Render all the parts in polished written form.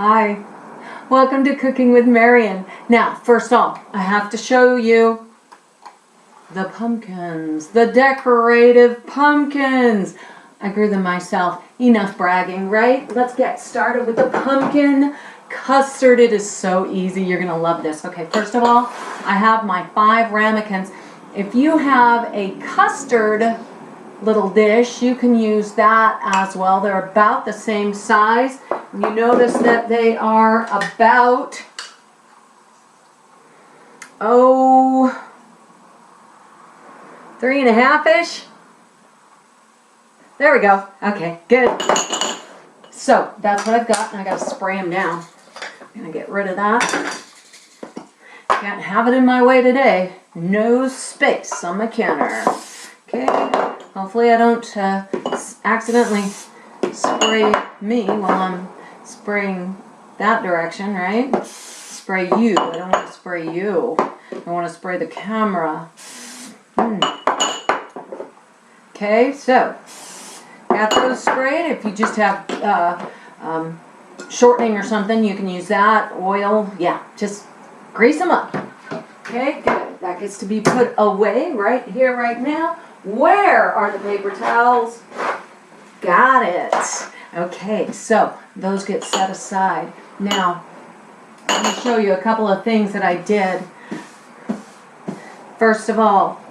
Hi, welcome to Cooking with Marion. Now, first off, I have to show you the pumpkins, the decorative pumpkins. I grew them myself. Enough bragging, right? Let's get started with the pumpkin custard. It is so easy. You're going to love this. Okay, first of all, I have my 5 ramekins. If you have a custard little dish, you can use that as well. They're about the same size. You notice that they are about 3.5-ish. There we go. Okay, good. So that's what I've got, and I got to spray them down. I'm gonna get rid of that. Can't have it in my way today. No space on my counter. Okay. Hopefully I don't accidentally spray me while I'm spraying that direction, right? Spray you. I don't want to spray you. I want to spray the camera. Okay, so got those sprayed. If you just have shortening or something, you can use that. Oil, yeah, just grease them up. Okay, good. That gets to be put away right here, right now. Where are the paper towels? Got it. Okay, so those get set aside. Now, let me show you a couple of things that I did. First of all,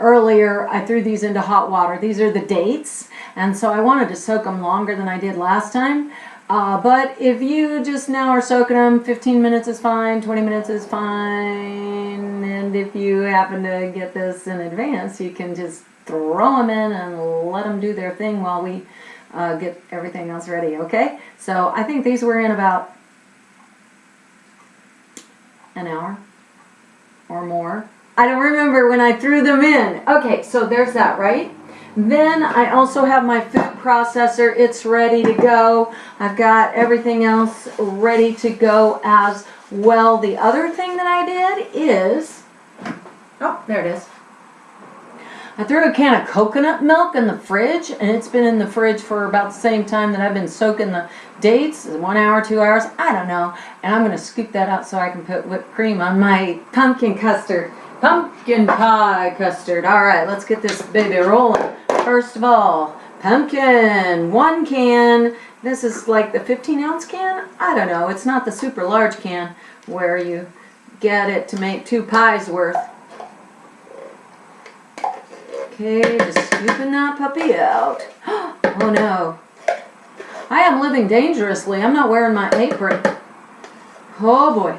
earlier I threw these into hot water. These are the dates, and so I wanted to soak them longer than I did last time. But if you just now are soaking them, 15 minutes is fine, 20 minutes is fine, and if you happen to get this in advance, you can just throw them in and let them do their thing while we get everything else ready, okay? So I think these were in about an hour or more. I don't remember when I threw them in. Okay, so there's that, right? Then I also have my food processor. It's ready to go. I've got everything else ready to go as well. The other thing that I did is, oh, there it is. I threw a can of coconut milk in the fridge, and it's been in the fridge for about the same time that I've been soaking the dates, 1 hour, 2 hours, I don't know. And I'm going to scoop that out so I can put whipped cream on my pumpkin custard. Pumpkin pie custard. All right, let's get this baby rolling. First of all, pumpkin, 1 can. This is like the 15-ounce can? I don't know. It's not the super large can where you get it to make 2 pies worth. Okay, just scooping that puppy out. Oh no. I am living dangerously. I'm not wearing my apron. Oh boy.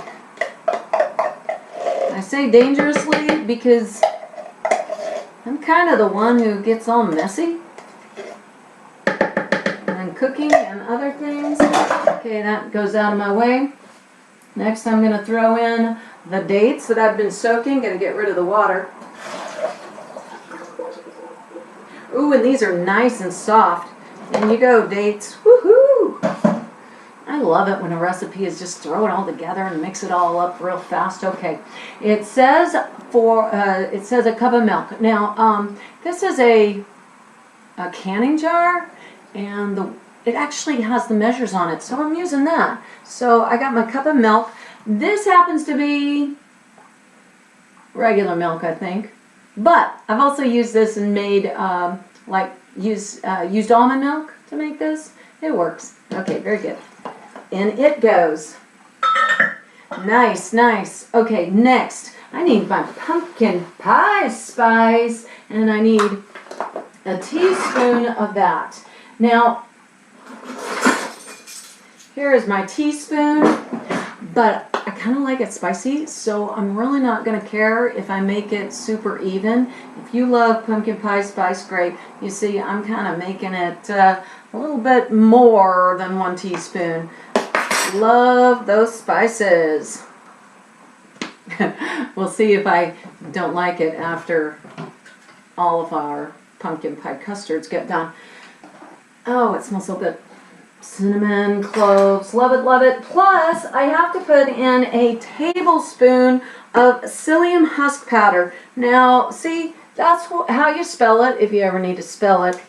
I say dangerously because I'm kind of the one who gets all messy. And cooking and other things. Okay, that goes out of my way. Next I'm going to throw in the dates that I've been soaking. Going to get rid of the water. Ooh, and these are nice and soft. And you go, dates. Woohoo! I love it when a recipe is just throw it all together and mix it all up real fast. Okay, it says a cup of milk. Now, this is a canning jar, and it actually has the measures on it, so I'm using that. So I got my cup of milk. This happens to be regular milk, I think. But I've also used this and made, used almond milk to make this. It works. Okay, very good. In it goes. Nice, nice. Okay, next, I need my pumpkin pie spice, and I need a teaspoon of that. Now, here is my teaspoon, but I kind of like it spicy, so I'm really not going to care if I make it super even. If you love pumpkin pie spice, great. You see, I'm kind of making it a little bit more than 1 teaspoon. Love those spices. We'll see if I don't like it after all of our pumpkin pie custards get done. Oh, it smells so good. Cinnamon, cloves, love it, love it. Plus, I have to put in a tablespoon of psyllium husk powder. Now, see, that's how you spell it if you ever need to spell it.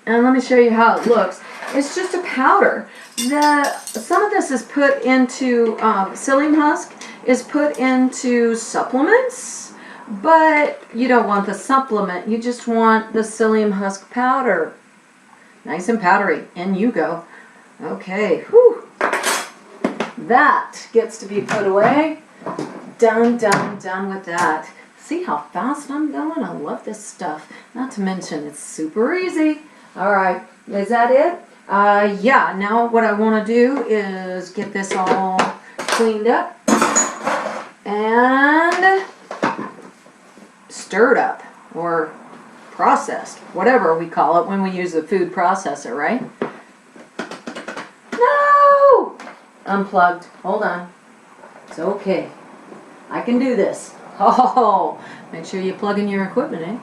And let me show you how it looks. It's just a powder. Some of this is put into, psyllium husk is put into supplements, but you don't want the supplement. You just want the psyllium husk powder. Nice and powdery. In you go. Okay, whew. That gets to be put away. Done with that. See how fast I'm going? I love this stuff. Not to mention, it's super easy. All right, is that it? Yeah, now what I want to do is get this all cleaned up and stirred up or processed, whatever we call it when we use the food processor, right? No! Unplugged. Hold on. It's okay. I can do this. Oh, make sure you plug in your equipment, eh?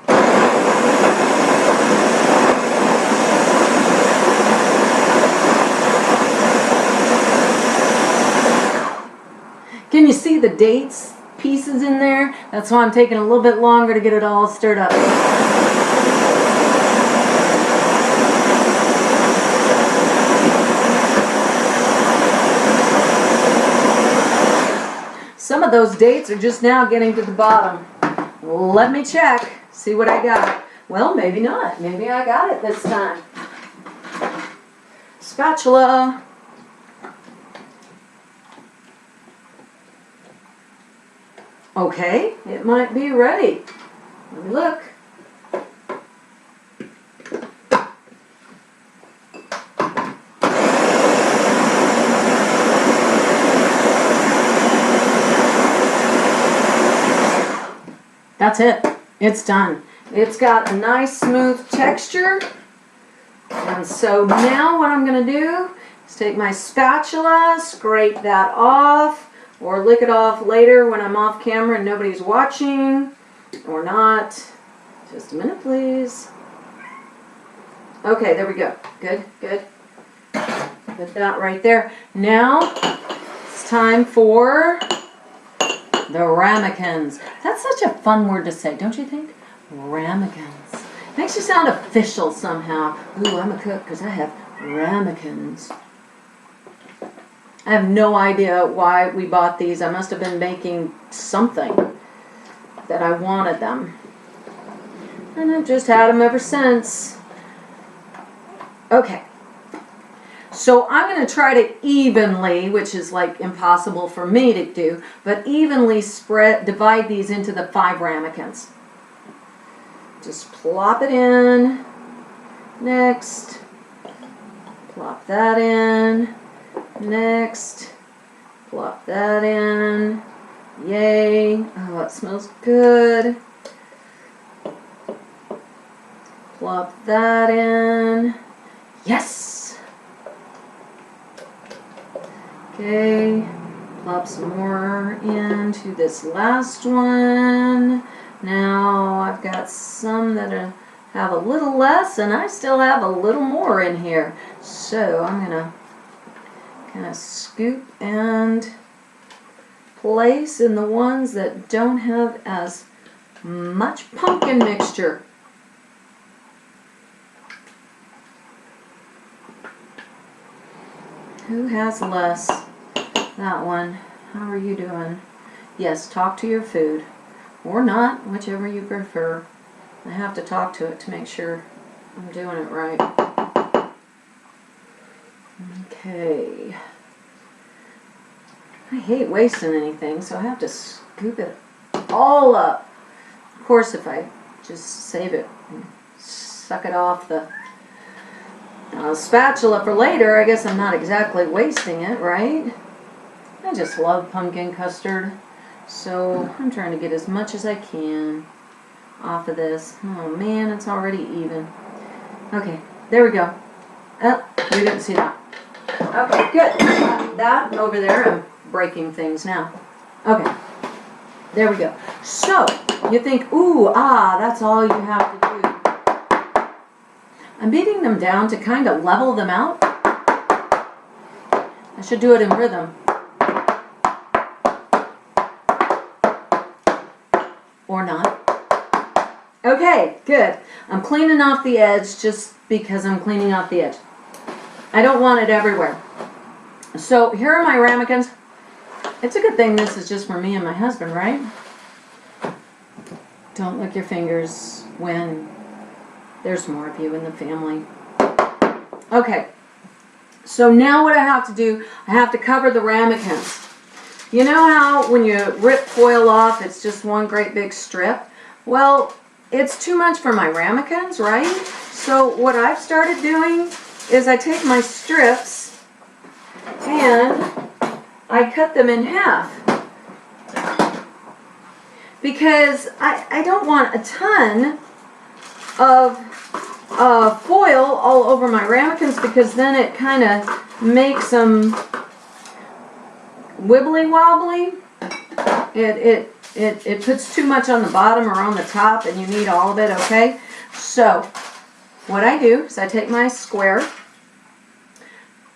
Can you see the dates pieces in there? That's why I'm taking a little bit longer to get it all stirred up. Some of those dates are just now getting to the bottom. Let me check, see what I got. Well, maybe not. Maybe I got it this time. Spatula. Okay, it might be ready. Let me look. That's it. It's done. It's got a nice smooth texture. And so now what I'm going to do is take my spatula, scrape that off, or lick it off later when I'm off camera and nobody's watching, or not. Just a minute, please. Okay, there we go. Good, good. Put that right there. Now it's time for the ramekins. That's such a fun word to say, don't you think? Ramekins. Makes you sound official somehow. Ooh, I'm a cook because I have ramekins. I have no idea why we bought these. I must have been making something that I wanted them. And I've just had them ever since. Okay. So I'm going to try to evenly, which is like impossible for me to do, but evenly divide these into the 5 ramekins. Just plop it in. Next. Plop that in. Next. Plop that in. Yay. Oh, it smells good. Plop that in. Yes! Okay. Plop some more into this last one. Now I've got some that have a little less, and I still have a little more in here. So I'm going to kind of scoop and place in the ones that don't have as much pumpkin mixture. Who has less? That one. How are you doing? Yes, talk to your food. Or not, whichever you prefer. I have to talk to it to make sure I'm doing it right. Okay. I hate wasting anything, so I have to scoop it all up. Of course, if I just save it and suck it off the spatula for later, I guess I'm not exactly wasting it, right? I just love pumpkin custard, so I'm trying to get as much as I can off of this. Oh man, it's already even. Okay, there we go. Oh, you didn't see that. Okay, good. That over there, I'm breaking things now. Okay, there we go. So, you think, ooh, that's all you have to do. I'm beating them down to kind of level them out. I should do it in rhythm. Or not. Okay, good. I'm cleaning off the edge just because I'm cleaning off the edge. I don't want it everywhere. So here are my ramekins. It's a good thing this is just for me and my husband, right? Don't lick your fingers when there's more of you in the family. Okay, so now what I have to do, I have to cover the ramekins. You know how when you rip foil off, it's just one great big strip? Well, it's too much for my ramekins, right? So what I've started doing is I take my strips and I cut them in half. Because I don't want a ton of foil all over my ramekins, because then it kind of makes them wibbly wobbly. It puts too much on the bottom or on the top, and you need all of it, okay? So what I do is I take my square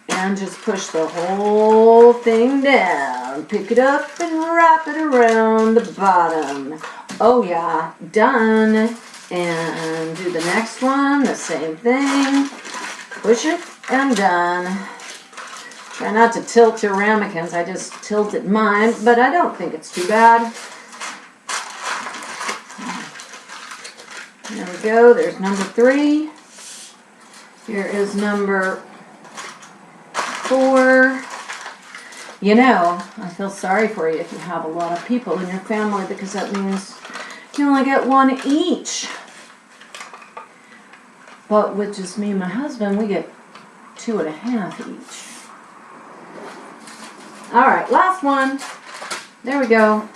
and just push the whole thing down. Pick it up and wrap it around the bottom. Oh yeah, done. And do the next one, the same thing. Push it and done. Try not to tilt your ramekins. I just tilted mine, but I don't think it's too bad. There we go. There's number 3. Here is number 4. You know, I feel sorry for you if you have a lot of people in your family, because that means you only get one each. But with just me and my husband, we get 2.5 each. Alright, last one. There we go.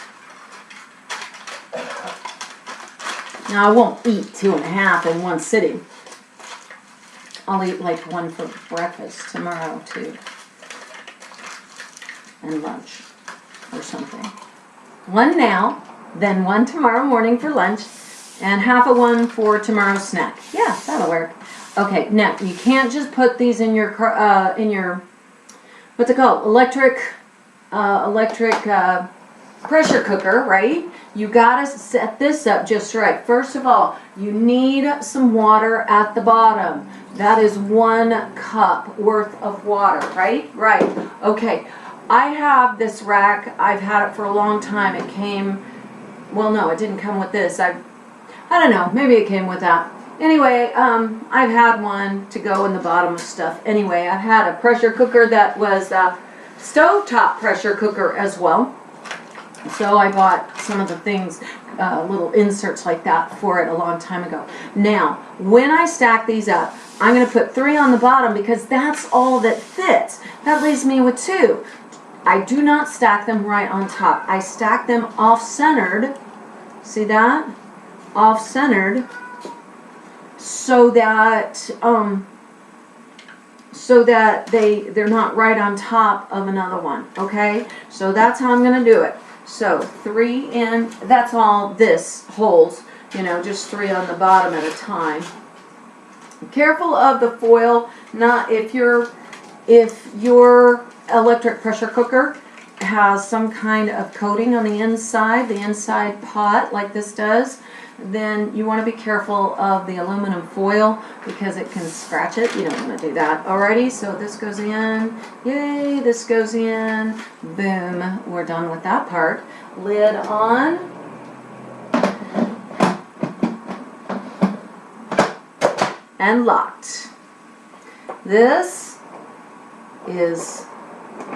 Now I won't eat 2.5 in one sitting. I'll eat like one for breakfast tomorrow too. And lunch or something. One now, then one tomorrow morning for lunch, and half of one for tomorrow's snack. Yeah, that'll work. Okay, now you can't just put these in your what's it called? Electric pressure cooker, right? You gotta set this up just right. First of all, you need some water at the bottom. That is 1 cup worth of water, right? Right. Okay. I have this rack. I've had it for a long time. It came, well, no, it didn't come with this. I don't know. Maybe it came with that. Anyway, I've had one to go in the bottom of stuff. Anyway, I've had a pressure cooker that was a stovetop pressure cooker as well. So I bought some of the things, little inserts like that for it a long time ago. Now, when I stack these up, I'm going to put 3 on the bottom because that's all that fits. That leaves me with 2. I do not stack them right on top. I stack them off-centered. See that? Off-centered, so that they're not right on top of another one. Okay? So that's how I'm going to do it. So 3 in, that's all this holds, you know, just 3 on the bottom at a time. Careful of the foil. Not if your electric pressure cooker has some kind of coating on the inside pot like this does, then you want to be careful of the aluminum foil because it can scratch it. You don't want to do that. Alrighty, so this goes in. Yay, this goes in. Boom, we're done with that part. Lid on. And locked. This is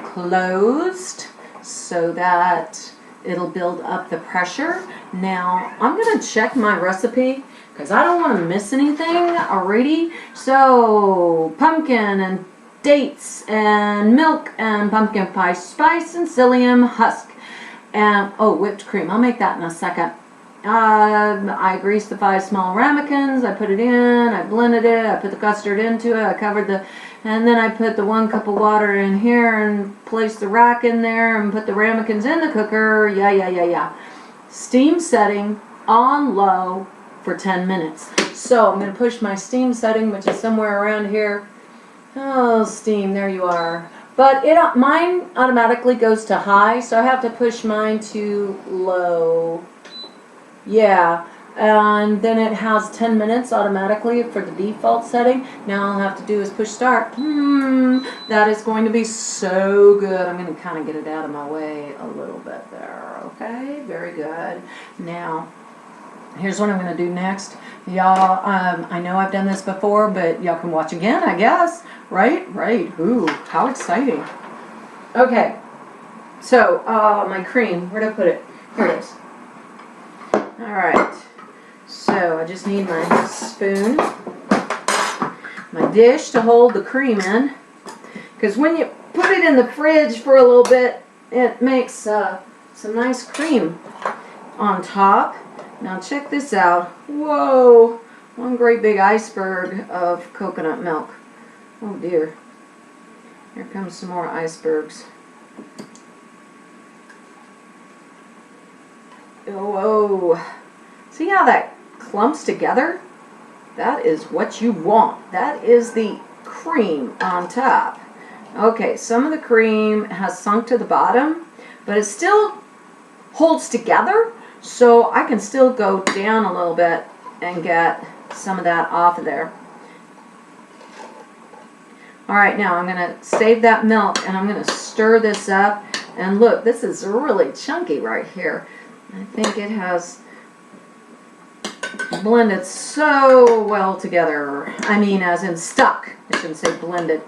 closed so that it'll build up the pressure. Now, I'm going to check my recipe because I don't want to miss anything already. So, pumpkin and dates and milk and pumpkin pie spice and psyllium husk. And, oh, whipped cream. I'll make that in a second. I greased the 5 small ramekins. I put it in. I blended it. I put the custard into it. I covered the... And then I put the 1 cup of water in here and placed the rack in there and put the ramekins in the cooker. Yeah. Steam setting on low for 10 minutes. So I'm going to push my steam setting, which is somewhere around here. Oh, steam, there you are. But mine automatically goes to high, so I have to push mine to low. Yeah, and then it has 10 minutes automatically for the default setting. Now all I have to do is push start. That is going to be so good. I'm going to kind of get it out of my way a little bit there. Okay, very good. Now, here's what I'm going to do next. Y'all, I know I've done this before, but y'all can watch again, I guess. Right? Right. Ooh, how exciting. Okay. So, my cream, where'd I put it? Here it is. Alright. So, I just need my spoon, my dish to hold the cream in. Because when you put it in the fridge for a little bit, it makes some nice cream on top. Now check this out. Whoa! One great big iceberg of coconut milk. Oh dear. Here comes some more icebergs. Whoa! See how that clumps together? That is what you want. That is the cream on top. Okay, some of the cream has sunk to the bottom, but it still holds together, so I can still go down a little bit and get some of that off of there. Alright, now I'm going to save that milk and I'm going to stir this up. And look, this is really chunky right here. I think it has blended so well together. I mean, as in stuck. I shouldn't say blended.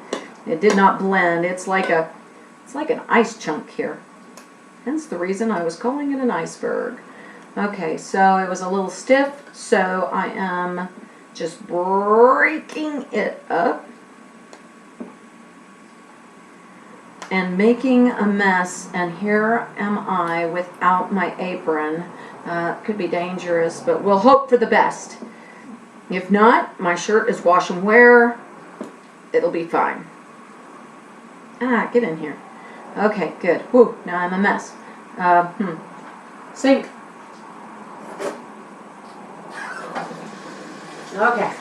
It did not blend. It's like an ice chunk here. Hence the reason I was calling it an iceberg. Okay, so it was a little stiff, so I am just breaking it up and making a mess, and here am I without my apron. Could be dangerous, but we'll hope for the best. If not, my shirt is wash and wear. It'll be fine. Ah, get in here. Okay, good. Whew, now I'm a mess. Sink. Okay.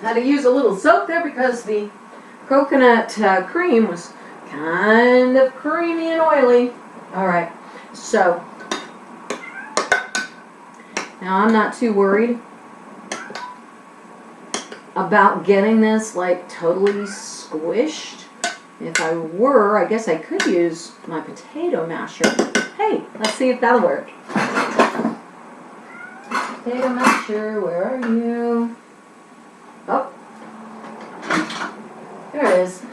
Had to use a little soap there because the coconut cream was kind of creamy and oily. Alright, so now I'm not too worried about getting this like totally squished. If I were, I guess I could use my potato masher. Hey, let's see if that'll work. Potato masher, where are you? Oh, there it is.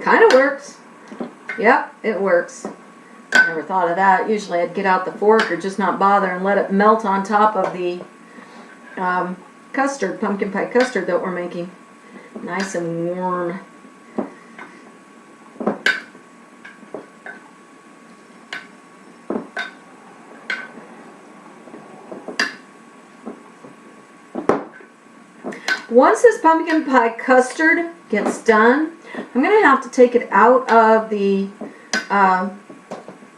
Kind of works. Yep, it works. Never thought of that. Usually I'd get out the fork or just not bother and let it melt on top of the custard, pumpkin pie custard that we're making. Nice and warm. Once this pumpkin pie custard gets done, I'm going to have to take it out of the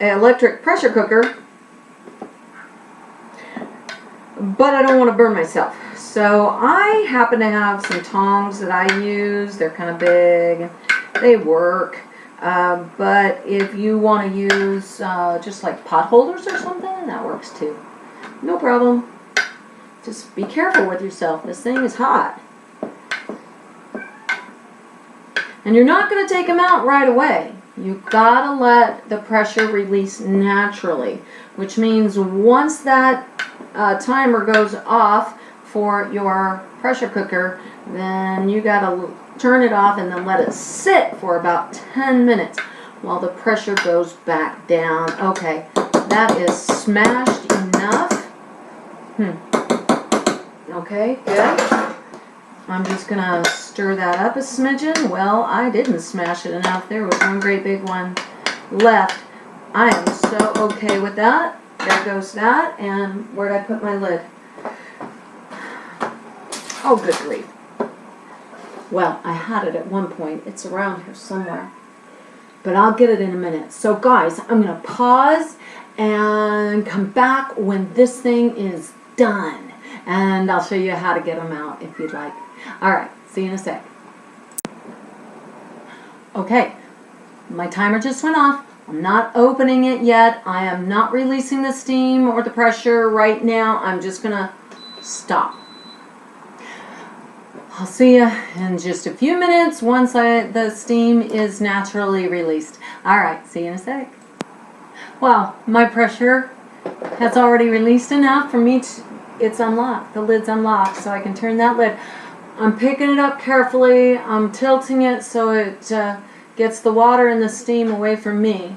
electric pressure cooker, but I don't want to burn myself. So I happen to have some tongs that I use. They're kind of big. They work. But if you want to use just like pot holders or something, that works too. No problem. Just be careful with yourself. This thing is hot. And you're not going to take them out right away. You've got to let the pressure release naturally, which means once that timer goes off for your pressure cooker, then you got to turn it off and then let it sit for about 10 minutes while the pressure goes back down. Okay, that is smashed enough. Okay, good. I'm just going to stir that up a smidgen. Well, I didn't smash it enough. There was one great big one left. I am so okay with that. There goes that. And where'd I put my lid? Oh, good grief. Well, I had it at one point. It's around here somewhere. but I'll get it in a minute. So guys, I'm going to pause and come back when this thing is done. And I'll show you how to get them out if you'd like. All right, see you in a sec. Okay, my timer just went off. I'm not opening it yet. I am not releasing the steam or the pressure right now. I'm just going to stop. I'll see you in just a few minutes once the steam is naturally released. All right, see you in a sec. Well, my pressure has already released enough for me to, it's unlocked. The lid's unlocked, so I can turn that lid. I'm picking it up carefully. I'm tilting it so it gets the water and the steam away from me.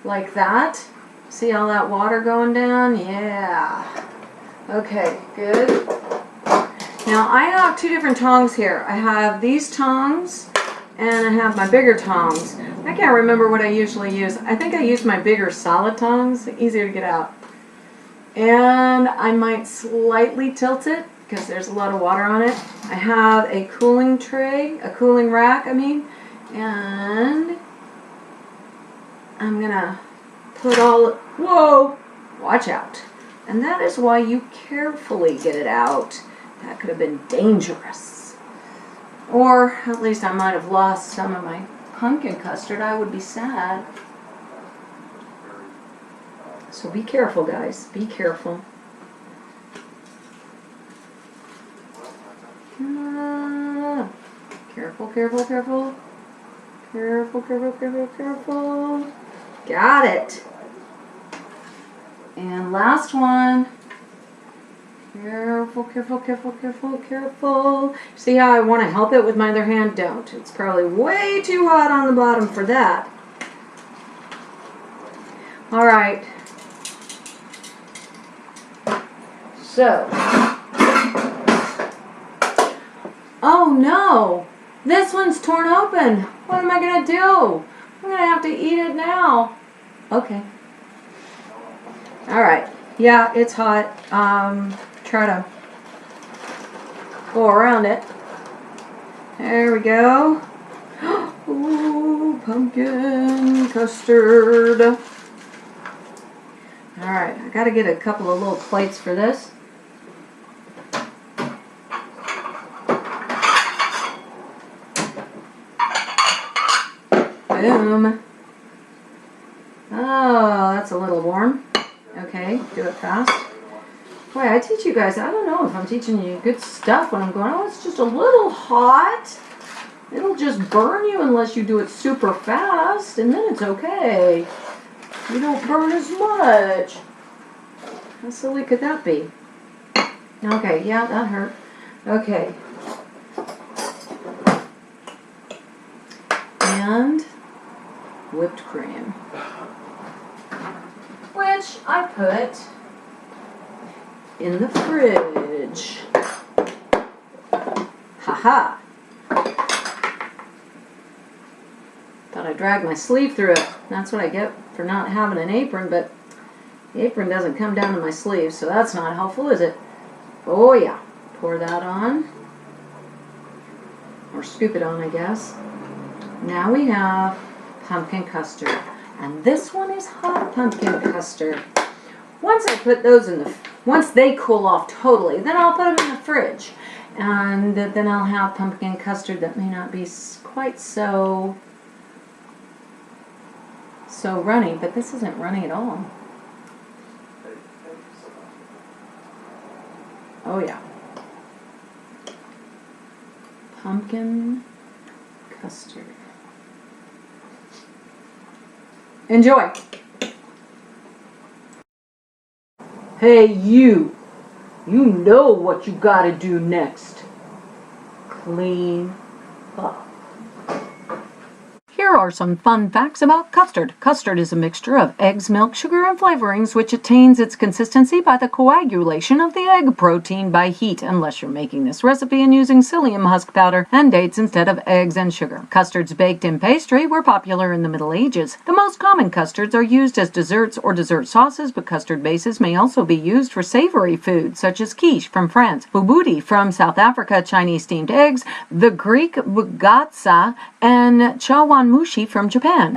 Like that. See all that water going down? Yeah. Okay, good. Now I have two different tongs here. I have these tongs and I have my bigger tongs. I can't remember what I usually use. I think I use my bigger solid tongs, easier to get out. And I might slightly tilt it because there's a lot of water on it. I have a cooling tray, a cooling rack, and I'm gonna put all, whoa, watch out. And that is why you carefully get it out. That could have been dangerous. Or at least I might have lost some of my pumpkin custard. I would be sad. So be careful, guys. Be careful. Careful, careful, careful. Careful, careful, careful, careful. Got it. And last one. Careful, careful, careful, careful, careful. See how I want to help it with my other hand? Don't. It's probably way too hot on the bottom for that. All right. So. Oh no! This one's torn open. What am I going to do? I'm going to have to eat it now. Okay. All right. Yeah, it's hot. Try to go around it. There we go. Ooh, pumpkin custard. All right, I got to get a couple of little plates for this. Boom. Oh, that's a little warm. Okay, do it fast. Boy, I teach you guys, I don't know if I'm teaching you good stuff when I'm going, oh, it's just a little hot. It'll just burn you unless you do it super fast, and then it's okay. You don't burn as much. How silly could that be? Okay, yeah, that hurt. Okay. And whipped cream. Which I put in the fridge. Haha. Thought I dragged my sleeve through it. That's what I get for not having an apron, but the apron doesn't come down to my sleeve, so that's not helpful, is it? Oh yeah. Pour that on. Or scoop it on, I guess. Now we have pumpkin custard. And this one is hot pumpkin custard. Once I put those in the, once they cool off totally, then I'll put them in the fridge. And then I'll have pumpkin custard that may not be quite so runny, but this isn't runny at all. Oh yeah. Pumpkin custard. Enjoy. Hey you know what you gotta do next. Clean up. Here are some fun facts about custard. Custard is a mixture of eggs, milk, sugar, and flavorings which attains its consistency by the coagulation of the egg protein by heat, unless you're making this recipe and using psyllium husk powder and dates instead of eggs and sugar. Custards baked in pastry were popular in the Middle Ages. The most common custards are used as desserts or dessert sauces, but custard bases may also be used for savory foods such as quiche from France, boubouti from South Africa, Chinese steamed eggs, the Greek bugatsa, and chawanmushi sushi from Japan.